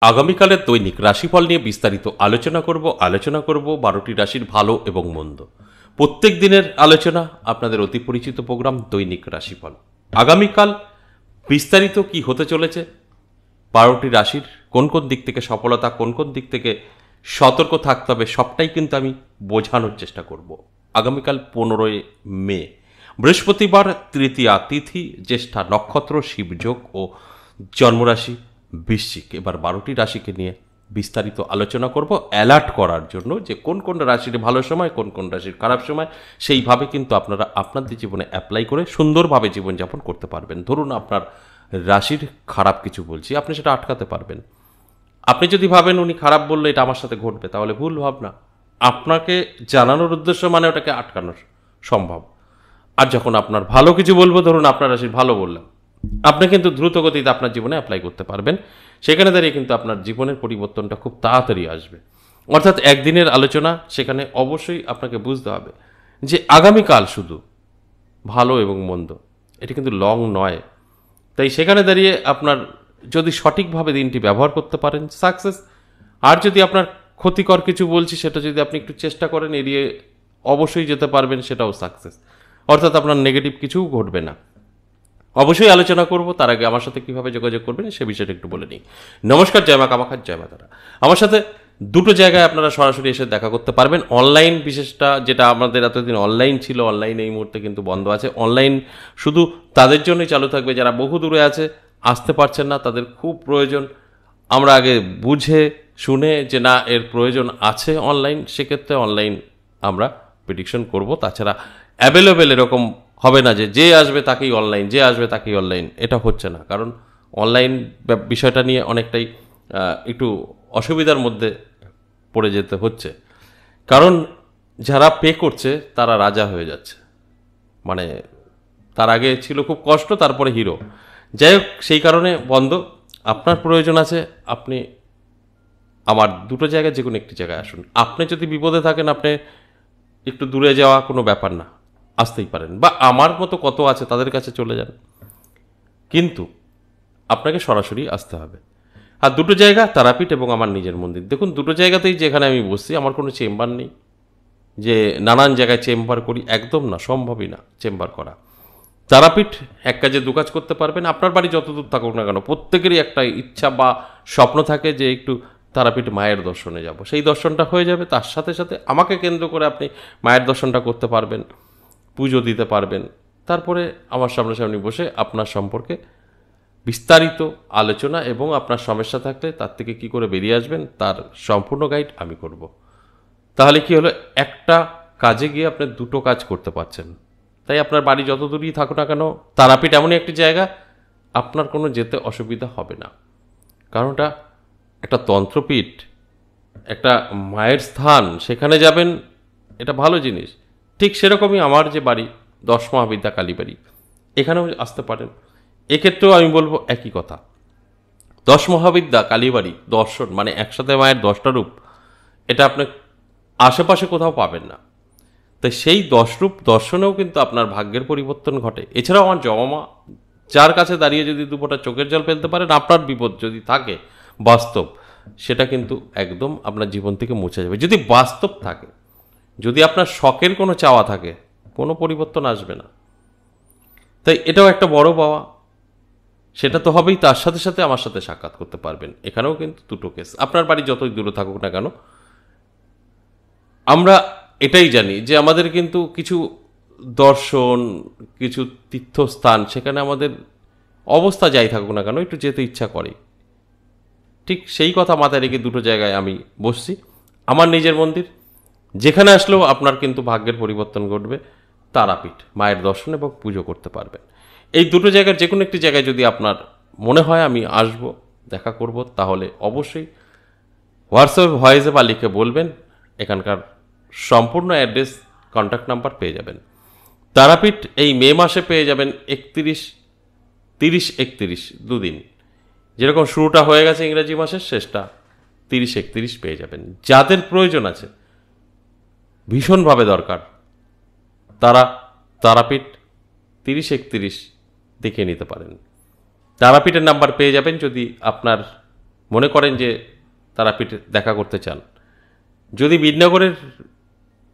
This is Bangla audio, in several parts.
আগামীকালের দৈনিক রাশিফল নিয়ে বিস্তারিত আলোচনা করব 12টি রাশির ভালো এবং মন্দ। প্রত্যেক দিনের আলোচনা আপনাদের অতি পরিচিত প্রোগ্রাম দৈনিক রাশিফল। আগামীকাল বিস্তারিত কি হতে চলেছে, 12টি রাশির কোন কোন দিক থেকে সফলতা, কোন কোন দিক থেকে সতর্ক থাকতে হবে, সবটাই কিন্তু আমি বোঝানোর চেষ্টা করব। আগামীকাল 15 মে, বৃহস্পতিবার, তৃতীয়া তিথি, জ্যেষ্ঠা নক্ষত্র, শিবযোগ ও জন্মরাশি বৃশ্চিক। এবার 12টি রাশিকে নিয়ে বিস্তারিত আলোচনা করব, অ্যালার্ট করার জন্য যে কোন কোন রাশির ভালো সময়, কোন কোন রাশির খারাপ সময়, সেইভাবে কিন্তু আপনারা আপনাদের জীবনে অ্যাপ্লাই করে সুন্দরভাবে জীবনযাপন করতে পারবেন। ধরুন আপনার রাশির খারাপ কিছু বলছি, আপনি সেটা আটকাতে পারবেন। আপনি যদি ভাবেন উনি খারাপ বললে এটা আমার সাথে ঘটবে, তাহলে ভুল ভাবনা। আপনাকে জানানোর উদ্দেশ্য মানে ওটাকে আটকানো সম্ভব। আর যখন আপনার ভালো কিছু বলবো, ধরুন আপনার রাশির ভালো বললাম, আপনি কিন্তু দ্রুত গতিতে আপনার জীবনে অ্যাপ্লাই করতে পারবেন। সেখানে দাঁড়িয়ে কিন্তু আপনার জীবনের পরিবর্তনটা খুব তাড়াতাড়ি আসবে। অর্থাৎ একদিনের আলোচনা, সেখানে অবশ্যই আপনাকে বুঝতে হবে যে আগামীকাল শুধু ভালো এবং মন্দ, এটি কিন্তু লং নয়। তাই সেখানে দাঁড়িয়ে আপনার যদি সঠিকভাবে দিনটি ব্যবহার করতে পারেন, সাকসেস। আর যদি আপনার ক্ষতিকর কিছু বলছি, সেটা যদি আপনি একটু চেষ্টা করেন এড়িয়ে অবশ্যই যেতে পারবেন, সেটাও সাকসেস। অর্থাৎ আপনার নেগেটিভ কিছুও ঘটবে না। অবশ্যই আলোচনা করব। তার আগে আমার সাথে কিভাবে যোগাযোগ করবেন সে বিষয়টা একটু বলে নিই। নমস্কার, জয় মা কামাখ্যা, জয় মা তারা। আমার সাথে দুটো জায়গায় আপনারা সরাসরি এসে দেখা করতে পারবেন। অনলাইন বিশেষটা, যেটা আমাদের এতদিন অনলাইন ছিল, অনলাইন এই মুহূর্তে কিন্তু বন্ধ আছে। অনলাইন শুধু তাদের জন্যই চালু থাকবে যারা বহু দূরে আছে, আসতে পারছেন না, তাদের খুব প্রয়োজন। আমরা আগে বুঝে শুনে যে না এর প্রয়োজন আছে অনলাইন, সেক্ষেত্রে অনলাইন আমরা প্রেডিকশন করব। তাছাড়া অ্যাভেলেবেল এরকম হবে না যে যে আসবে তাকেই অনলাইন, যে আসবে তাকেই অনলাইন, এটা হচ্ছে না। কারণ অনলাইন বিষয়টা নিয়ে অনেকটাই একটু অসুবিধার মধ্যে পড়ে যেতে হচ্ছে। কারণ যারা পে করছে তারা রাজা হয়ে যাচ্ছে, মানে তার আগে ছিল খুব কষ্ট, তারপরে হিরো। যাই হোক, সেই কারণে বন্ধ। আপনার প্রয়োজন আছে, আপনি আমার দুটো জায়গায় যে কোনো একটি জায়গায় আসুন। আপনি যদি বিপদে থাকেন, আপনি একটু দূরে যাওয়া কোনো ব্যাপার না, আসতেই পারেন, বা আমার মতো কত আছে তাদের কাছে চলে যান, কিন্তু আপনাকে সরাসরি আসতে হবে। আর দুটো জায়গা, তারাপীঠ এবং আমার নিজের মন্দির। দেখুন, দুটো জায়গাতেই যেখানে আমি বসছি, আমার কোনো চেম্বার নেই যে নানান জায়গায় চেম্বার করি, একদম না, সম্ভবই না চেম্বার করা। তারাপীঠ এক কাজে দু কাজ করতে পারবেন। আপনার বাড়ি যত দূর থাকুক না কেন, প্রত্যেকেরই একটা ইচ্ছা বা স্বপ্ন থাকে যে একটু তারাপীঠ মায়ের দর্শনে যাব। সেই দর্শনটা হয়ে যাবে, তার সাথে সাথে আমাকে কেন্দ্র করে আপনি মায়ের দর্শনটা করতে পারবেন, পুজো দিতে পারবেন। তারপরে আমার সামনাসামনি বসে আপনার সম্পর্কে বিস্তারিত আলোচনা এবং আপনার সমস্যা থাকলে তার থেকে কি করে বেরিয়ে আসবেন তার সম্পূর্ণ গাইড আমি করব। তাহলে কি হলো, একটা কাজে গিয়ে আপনি দুটো কাজ করতে পারছেন। তাই আপনার বাড়ি যত দূরই থাকুক না কেন, তারাপীঠ এমনই একটি জায়গা, আপনার কোনো যেতে অসুবিধা হবে না। কারণ ওটা একটা তন্ত্রপীঠ, একটা মায়ের স্থান, সেখানে যাবেন, এটা ভালো জিনিস। ঠিক সেরকমই আমার যে বাড়ি 10 মহাবিদ্যা কালীবাড়ি, এখানেও আসতে পারেন। এক্ষেত্রেও আমি বলবো একই কথা। 10 মহাবিদ্যা কালীবাড়ি দর্শন মানে একসাথে মায়ের 10টা রূপ, এটা আপনি আশেপাশে কোথাও পাবেন না। তাই সেই 10 রূপ দর্শনেও কিন্তু আপনার ভাগ্যের পরিবর্তন ঘটে। এছাড়াও আমার জমা, যার কাছে দাঁড়িয়ে যদি দুপোটা চোখের জল ফেলতে পারেন, আপনার বিপদ যদি থাকে বাস্তব, সেটা কিন্তু একদম আপনার জীবন থেকে মুছে যাবে। যদি বাস্তব থাকে, যদি আপনার শখের কোনো চাওয়া থাকে, কোনো পরিবর্তন আসবে না। তাই এটাও একটা বড় পাওয়া। সেটা তো হবেই, তার সাথে সাথে আমার সাথে সাক্ষাৎ করতে পারবেন। এখানেও কিন্তু দুটো কেস, আপনার বাড়ি যতই দূরে থাকুক না কেন, আমরা এটাই জানি যে আমাদের কিন্তু কিছু দর্শন, কিছু তীর্থস্থান, সেখানে আমাদের অবস্থা যাই থাকুক না কেন একটু যেতে ইচ্ছা করে। ঠিক সেই কথা মাথায় রেখে দুটো জায়গায় আমি বসছি। আমার নিজের মন্দির, যেখানে আসলেও আপনার কিন্তু ভাগ্যের পরিবর্তন ঘটবে। তারাপীঠ মায়ের দর্শন এবং পুজো করতে পারবেন। এই দুটো জায়গার যে কোনো একটি জায়গায় যদি আপনার মনে হয় আমি আসব, দেখা করব, তাহলে অবশ্যই হোয়াটসঅ্যাপ ভয়েসে বা লিখে বলবেন। এখানকার সম্পূর্ণ অ্যাড্রেস, কন্ট্যাক্ট নাম্বার পেয়ে যাবেন। তারাপীঠ এই মে মাসে পেয়ে যাবেন 31, 30, 31 দুদিন। যেরকম শুরুটা হয়ে গেছে ইংরেজি মাসের, শেষটা 30, 31 পেয়ে যাবেন। যাদের প্রয়োজন আছে, ভীষণভাবে দরকার, তারা তারাপীঠ 30, 31 দেখে নিতে পারেন। তারাপীঠের নাম্বার পেয়ে যাবেন। যদি আপনার মনে করেন যে তারাপীঠে দেখা করতে চান, যদি বিনগরের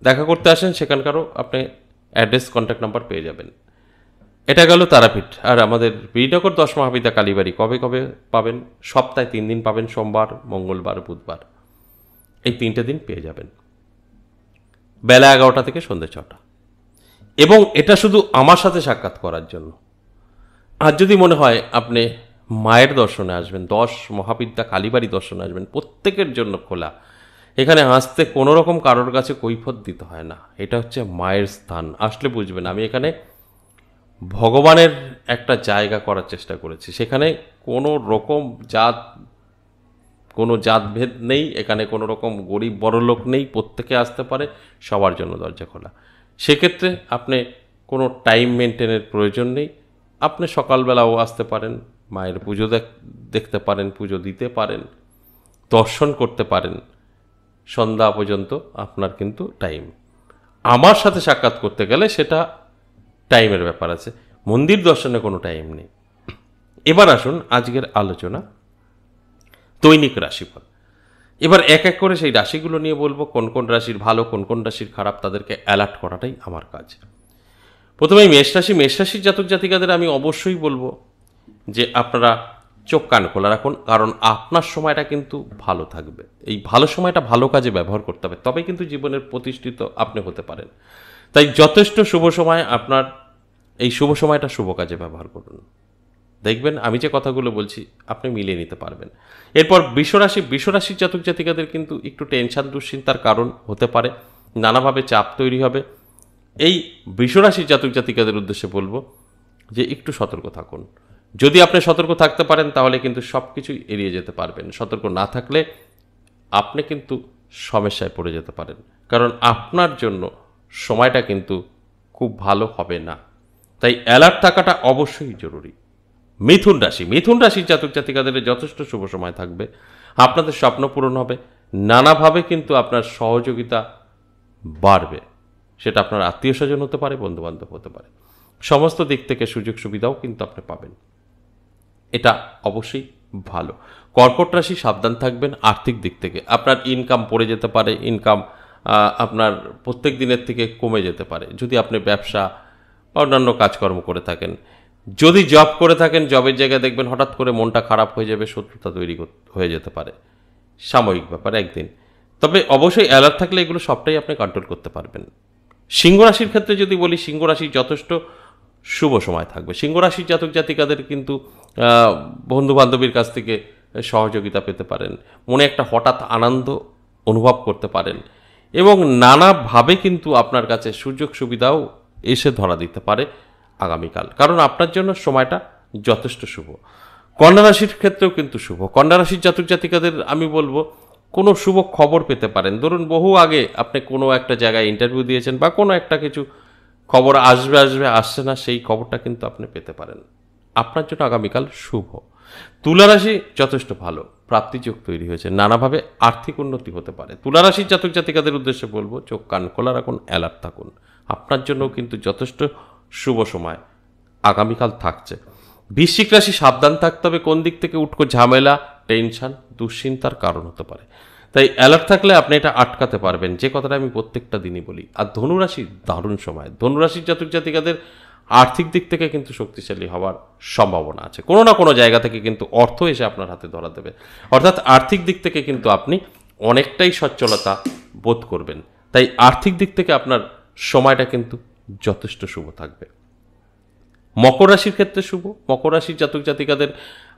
দেখা করতে আসেন সেখানকারও আপনি অ্যাড্রেস কন্ট্যাক্ট নাম্বার পেয়ে যাবেন। এটা গেল তারাপীঠ। আর আমাদের বিনগর 10 মহাবিদ্যা কালীবাড়ি কবে কবে পাবেন? সপ্তাহে 3 দিন পাবেন, সোমবার, মঙ্গলবার, বুধবার, এই 3টে দিন পেয়ে যাবেন, বেলা 11টা থেকে সন্ধ্যে 6টা। এবং এটা শুধু আমার সাথে সাক্ষাৎ করার জন্য। আর যদি মনে হয় আপনি মায়ের দর্শনে আসবেন, 10 মহাবিদ্যা কালীবাড়ি দর্শনে আসবেন, প্রত্যেকের জন্য খোলা। এখানে আসতে কোনো রকম কারোর কাছে কৈফত দিতে হয় না। এটা হচ্ছে মায়ের স্থান। আসলে বুঝবেন আমি এখানে ভগবানের একটা জায়গা করার চেষ্টা করেছি। সেখানে কোনো রকম কোনো জাতভেদ নেই, এখানে কোনো রকম গরিব বড়লোক নেই, প্রত্যেকে আসতে পারে, সবার জন্য দরজা খোলা। সেক্ষেত্রে আপনি কোনো টাইম মেনটেনের প্রয়োজন নেই। আপনি সকালবেলাও আসতে পারেন, মায়ের পুজো দেখতে পারেন, পুজো দিতে পারেন, দর্শন করতে পারেন, সন্ধ্যা পর্যন্ত আপনার কিন্তু টাইম। আমার সাথে সাক্ষাৎ করতে গেলে সেটা টাইমের ব্যাপার আছে, মন্দির দর্শনে কোনো টাইম নেই। এবার আসুন আজকের আলোচনা দৈনিক রাশিফল। এবার এক এক করে সেই রাশিগুলো নিয়ে বলবো, কোন কোন রাশির ভালো, কোন কোন রাশির খারাপ, তাদেরকে অ্যালার্ট করাটাই আমার কাজ। প্রথমেই মেষ রাশি। মেষ রাশির জাতক জাতিকাদের আমি অবশ্যই বলবো যে আপনারা চোখ কান খোলা রাখুন, কারণ আপনার সময়টা কিন্তু ভালো থাকবে। এই ভালো সময়টা ভালো কাজে ব্যবহার করতে হবে, তবে কিন্তু জীবনের প্রতিষ্ঠিত আপনি হতে পারেন। তাই যথেষ্ট শুভ সময় আপনার, এই শুভ সময়টা শুভ কাজে ব্যবহার করুন। দেখবেন আমি যে কথাগুলো বলছি আপনি মিলিয়ে নিতে পারবেন। এরপর বৃষরাশি। বৃষরাশির জাতক জাতিকাদের কিন্তু একটু টেনশন দুশ্চিন্তার কারণ হতে পারে, নানাভাবে চাপ তৈরি হবে। এই বৃষরাশির জাতক জাতিকাদের উদ্দেশ্যে বলবো যে একটু সতর্ক থাকুন। যদি আপনি সতর্ক থাকতে পারেন তাহলে কিন্তু সব কিছুই এড়িয়ে যেতে পারবেন। সতর্ক না থাকলে আপনি কিন্তু সমস্যায় পড়ে যেতে পারেন, কারণ আপনার জন্য সময়টা কিন্তু খুব ভালো হবে না। তাই অ্যালার্ট থাকাটা অবশ্যই জরুরি। মিথুন রাশি। মিথুন রাশির জাতক জাতিকাদের যথেষ্ট শুভ সময় থাকবে, আপনাদের স্বপ্ন পূরণ হবে, নানাভাবে কিন্তু আপনার সহযোগিতা বাড়বে। সেটা আপনার আত্মীয় স্বজন হতে পারে, বন্ধুবান্ধব হতে পারে, সমস্ত দিক থেকে সুযোগ সুবিধাও কিন্তু আপনি পাবেন, এটা অবশ্যই ভালো। কর্কট রাশি। সাবধান থাকবেন আর্থিক দিক থেকে, আপনার ইনকাম পড়ে যেতে পারে, ইনকাম আপনার প্রত্যেক দিনের থেকে কমে যেতে পারে যদি আপনি ব্যবসা বা অন্যান্য কাজকর্ম করে থাকেন। যদি জব করে থাকেন, জবের জায়গায় দেখবেন হঠাৎ করে মনটা খারাপ হয়ে যাবে, শত্রুতা তৈরি হয়ে যেতে পারে, সাময়িক ব্যাপার একদিন। তবে অবশ্যই অ্যালার্ট থাকলে এগুলো সবটাই আপনি কন্ট্রোল করতে পারবেন। সিংহ রাশির ক্ষেত্রে যদি বলি, সিংহ রাশির যথেষ্ট শুভ সময় থাকবে। সিংহ রাশির জাতক জাতিকাদের কিন্তু বন্ধু বান্ধবীর কাছ থেকে সহযোগিতা পেতে পারেন, মনে একটা হঠাৎ আনন্দ অনুভব করতে পারেন, এবং নানাভাবে কিন্তু আপনার কাছে সুযোগ সুবিধাও এসে ধরা দিতে পারে আগামীকাল, কারণ আপনার জন্য সময়টা যথেষ্ট শুভ। কন্যা রাশির ক্ষেত্রেও কিন্তু শুভ। কন্যা রাশির জাতক জাতিকাদের আমি বলবো কোনো শুভ খবর পেতে পারেন। ধরুন বহু আগে আপনি কোনো একটা জায়গায় ইন্টারভিউ দিয়েছেন বা কোনো একটা কিছু খবর আসবে আসছে না, সেই খবরটা কিন্তু আপনি পেতে পারেন, আপনার জন্য আগামীকাল শুভ। তুলা রাশি যথেষ্ট ভালো, প্রাপ্তিযোগ তৈরি হয়েছে, নানাভাবে আর্থিক উন্নতি হতে পারে। তুলা রাশির জাতক জাতিকাদের উদ্দেশ্যে বলবো চোখ কান খোলা রাখুন, অ্যালার্ট থাকুন, আপনার জন্য কিন্তু যথেষ্ট শুভ সময় আগামীকাল থাকছে। বৃশ্চিক রাশি। সাবধান থাকতে হবে, কোন দিক থেকে উটকো ঝামেলা, টেনশন, দুশ্চিন্তার কারণ হতে পারে, তাই অ্যালার্ট থাকলে আপনি এটা আটকাতে পারবেন, যে কথাটা আমি প্রত্যেকটা দিনই বলি। আর ধনুরাশি দারুণ সময়। ধনুরাশির জাতক জাতিকাদের আর্থিক দিক থেকে কিন্তু শক্তিশালী হওয়ার সম্ভাবনা আছে, কোনো না কোনো জায়গা থেকে কিন্তু অর্থ এসে আপনার হাতে ধরা দেবে, অর্থাৎ আর্থিক দিক থেকে কিন্তু আপনি অনেকটাই সচ্ছলতা বোধ করবেন। তাই আর্থিক দিক থেকে আপনার সময়টা কিন্তু যথেষ্ট শুভ থাকবে। মকর রাশির ক্ষেত্রে শুভ। মকর রাশির জাতক জাতিকাদের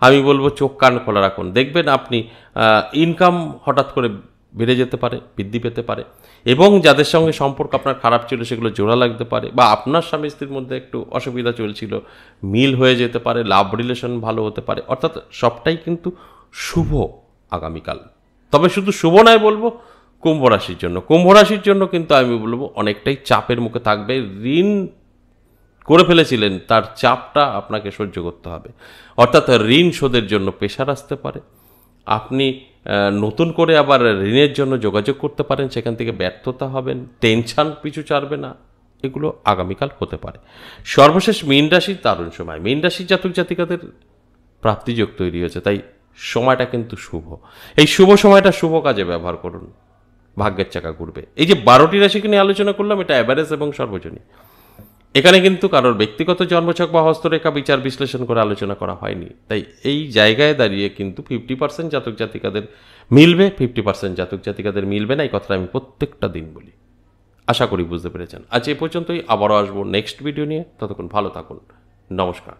আমি বলবো চোখ কান খোলা রাখুন, দেখবেন আপনি ইনকাম হঠাৎ করে বেড়ে যেতে পারে, বৃদ্ধি পেতে পারে, এবং যাদের সঙ্গে সম্পর্ক আপনার খারাপ ছিল সেগুলো জোড়া লাগতে পারে, বা আপনার স্বামী স্ত্রীর মধ্যে একটু অসুবিধা চলছিল মিল হয়ে যেতে পারে, লাভ রিলেশন ভালো হতে পারে, অর্থাৎ সবটাই কিন্তু শুভ আগামীকাল। তবে শুধু শুভ নয় বলবো কুম্ভ রাশির জন্য। কুম্ভ রাশির জন্য কিন্তু আমি বলবো অনেকটাই চাপের মুখে থাকবে। ঋণ করে ফেলেছিলেন, তার চাপটা আপনাকে সহ্য করতে হবে, অর্থাৎ ঋণ শোধের জন্য প্রেশার আসতে পারে, আপনি নতুন করে আবার ঋণের জন্য যোগাযোগ করতে পারেন, সেখান থেকে ব্যর্থতা হবেন, টেনশন পিছু ছাড়বে না, এগুলো আগামীকাল হতে পারে। সর্বশেষ মীন রাশির দারুণ সময়। মীন রাশির জাতক জাতিকাদের প্রাপ্তিযোগ তৈরি হয়েছে, তাই সময়টা কিন্তু শুভ। এই শুভ সময়টা শুভ কাজে ব্যবহার করুন, ভাগ্যের চাকা ঘুরবে। এই যে 12টি রাশিকে নিয়ে আলোচনা করলাম, এটা অ্যাভারেজ এবং সর্বজনীন। এখানে কিন্তু কারোর ব্যক্তিগত জন্মছক বা হস্তরেখা বিচার বিশ্লেষণ করে আলোচনা করা হয়নি। তাই এই জায়গায় দাঁড়িয়ে কিন্তু 50% জাতক জাতিকাদের মিলবে, 50% জাতক জাতিকাদের মিলবে না, এই কথাটা আমি প্রত্যেকটা দিন বলি। আশা করি বুঝতে পেরেছেন। আজ এ পর্যন্তই, আবারও আসবো নেক্সট ভিডিও নিয়ে। ততক্ষণ ভালো থাকুন, নমস্কার।